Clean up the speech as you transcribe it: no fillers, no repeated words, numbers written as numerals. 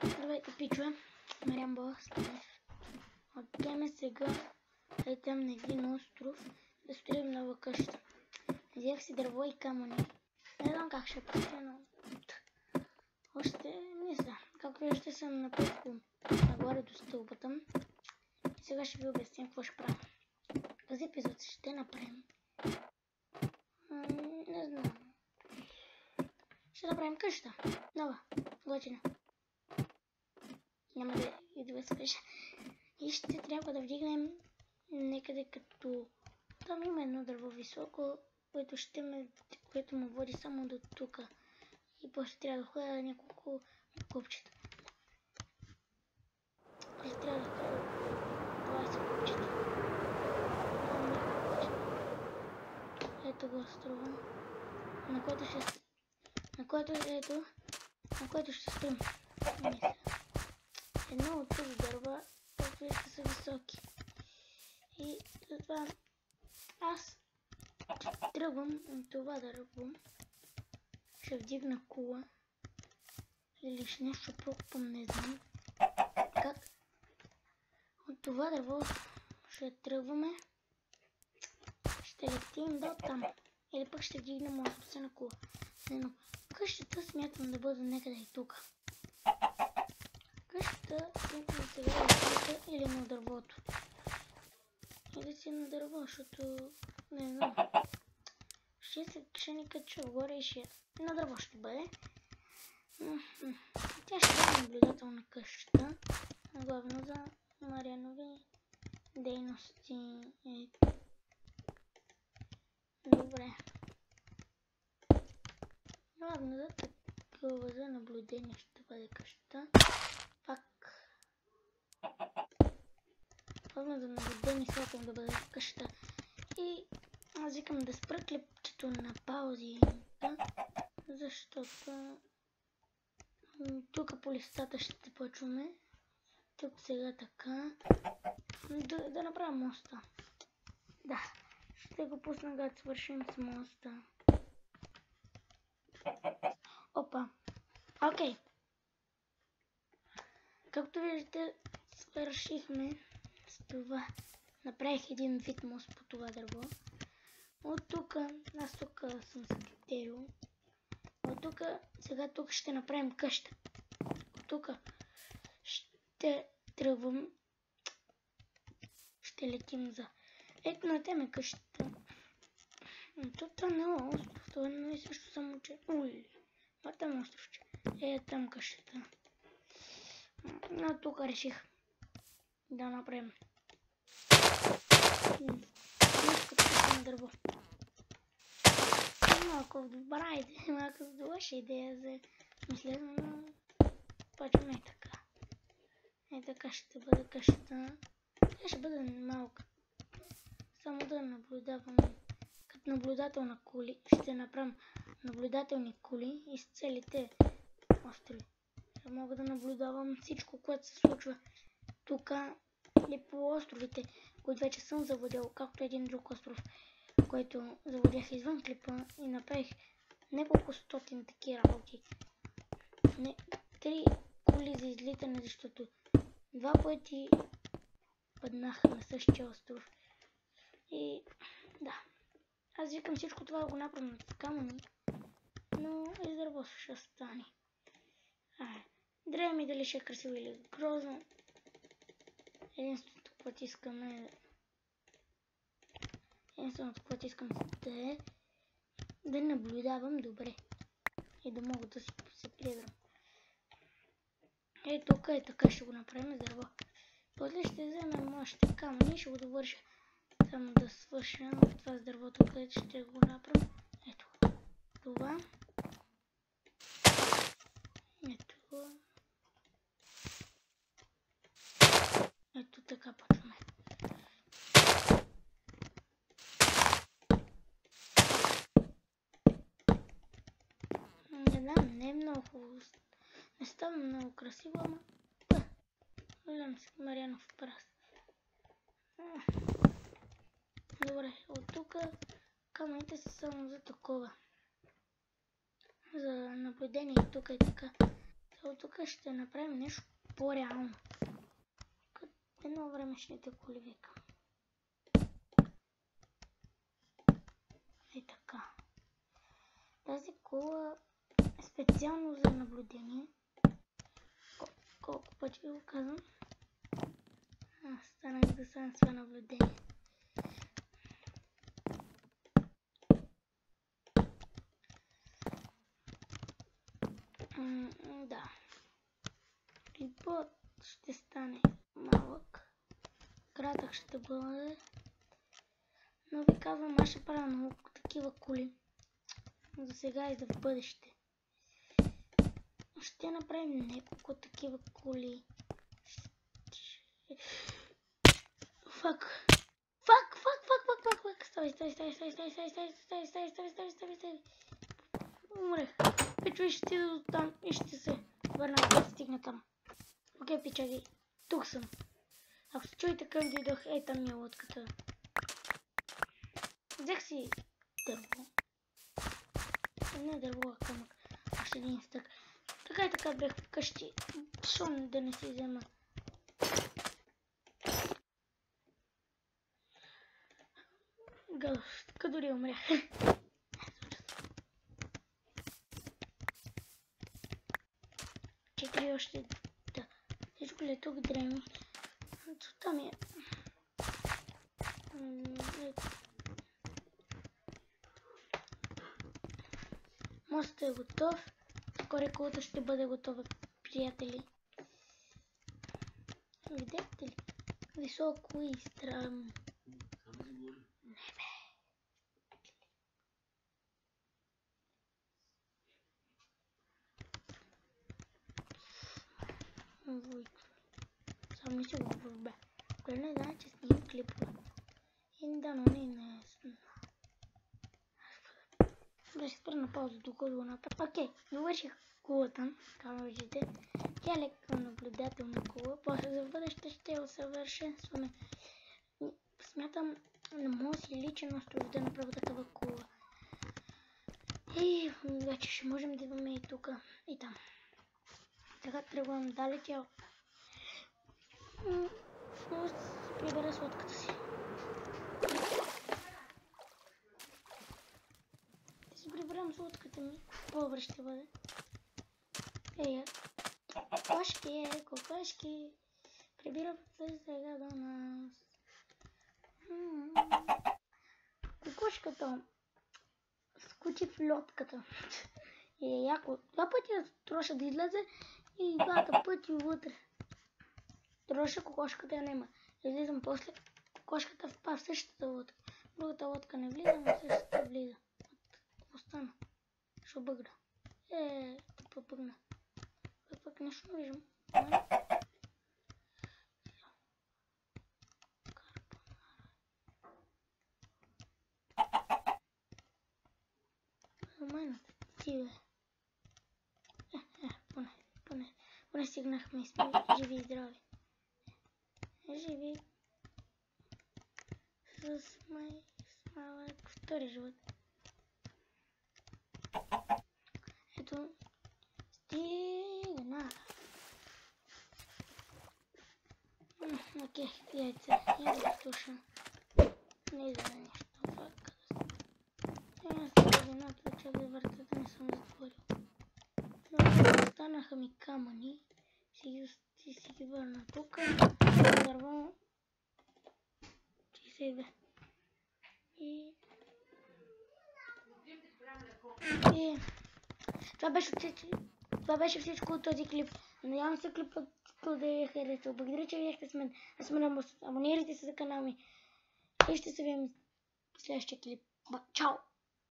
Здравейте, пичове! Мариан Баластев. Отиваме сега летям на един остров да строим нова къща. Взех си дърво и камъни. Не знам как ще пусна, но още не знам. Както виждате, съм напълно нагоре до стълбата. И сега ще ви обясня какво ще правим. Този епизод ще направим. Не знам. Ще направим къща. Нова. Готина. Няма да идва свежа. И ще трябва да вдигнем некъде като... Там има едно дърво високо, което му води само до тук. И после трябва да ходя няколко копчета. После трябва да ходя 20 копчета. Ето го струвам. На което ще строим. Едно от тези дърва, които са високи. И затова аз тръгвам от това дърво. Ще вдигна кула. Или ще нещо прокопам, не знам как. От това дърво ще тръгваме. Ще летим до там. Или пък ще вдигнем островце на кула. Но къщата смятам да бъде някъде и тук. Къщата смятам да се върви тук или на дървото. Или си на дърво, защото не знам. Ще ни кача горе и ще на дърво ще бъде. Тя ще бъде наблюдателна къща. Главно за Марианови дейности. Добре. Главно за такова за наблюдение ще бъде къщата. Пак. Главно за наблюдение смятам да бъде къщата. И аз викам да спра клипчето на паузата, защото тук по листата ще почваме. Тук сега така. Да направим моста. Да. Ще го пусна, когато свършим с моста. Опа. Окей. Както виждате, свършихме с това. Направих един вид мост по това дърво. От тук, аз тук съм скриптерил. От тук, сега тук ще направим къща. От тук ще тръгвам. Ще летим за... Ето на теме къщата. Това не е остров, това не е също само че... Уй, това там островче. Там къщата. Тук реших да направим. Нещо като на дърво. Малко добра идея, малко лоша идея за мислене, но почваме и така. Така ще бъде къщата. Тя ще бъде малка. Само да наблюдавам. Като наблюдател на кули. Ще направим наблюдателни кули из целите острови. Ще мога да наблюдавам всичко, което се случва тук или по островите, които вече съм завладял, както един друг остров, който завладях извън клипа и направих няколко стотин такива работи. 3 кули за излитане, защото 2 пъти паднах на същия остров. И да, аз викам всичко това да го направим с камъни, но и дърво ще стане. Древа ми дали ще е красиво или грозно. Единственото, което искам е да наблюдавам добре и да мога да се прибрам. Тук е така ще го направим с дърво. После ще вземем още камъни и ще го довърша. Само да свърша в това с дървото, където ще го направим. Ето това. Ето го. Ето така почваме. Не знам, не е много хубаво. Не става много красиво, ама... Гледам си Марианов пръст. Добре, от тук камъните са само за такова. За наблюдение и тук и така. Тук ще направим нещо по-реално. Едно време ще те коли викам. И така. Тази кола е специално за наблюдение. Колко пъти го казвам? Станах да съм това наблюдение. Да. Клипът ще стане малък. Кратък ще бъде. Но ви казвам, аз ще правя много такива коли. За сега и за в бъдеще. Ще направим няколко такива коли. Фак. Ставай. Умрех. Пичо, ще стига до там и ще се върна да стигна там. Окей, пичаги. Тук съм. Ако се чуете как дойдох, ей там ми е лодката. Взех си дърво. Не дърво, а камък. Още един стък. Така и така бях вкъщи. Шон да не си взема. Тук дори умрях. Четири още. Да. Всичко ли е тук дреми? Тута ми е. Мостът е готов. Скоро колата ще бъде готова, приятели. Видите ли? Високо и странно. Само не си го върбе. Кой не знае, че снимам клипове. Да, но не е сна. Да ще спра на пауза, докато го направя. Окей, довърших колата, както виждате. Тя е леко наблюдателна кола. После за бъдеще ще я усъвършенстваме. Смятам, не мога си личен остров да направя такава кола. И вече ще можем да имаме и тук, и там. Така тръгвам дали тя. Много ще си прибера с лодката си. Да си приберам с лодката ми. По-добре ще бъде. Кокошки. Прибирам се сега до нас. Кокошката скочи в лодката. И е яко. Два пъти троша да излезе и двата пъти вътре. Троша кокошката я няма. Излизам после. Кокошката впа в същата лодка. Другата лодка не влиза, но същата влиза. Какво стана? Шо бъгна? Тъпа бъгна. Пък нещо не виждам. Майната ти, бе. Поне стигнахме и сме живи и здрави. Живи с малък втори живот. Ето, стигна. Окей, яйца. Я да слушам. Не за нещо. Едната чак да вратата не съм затворил. Но останаха ми камъни. Си ги върна тук. Дърво 62. И това беше всичко от този клип. Надявам се клипът да ви е харесал. Благодаря, че видяхте с мен. Абонирайте се за канала ми. И ще се видим в следващия клип. Чао!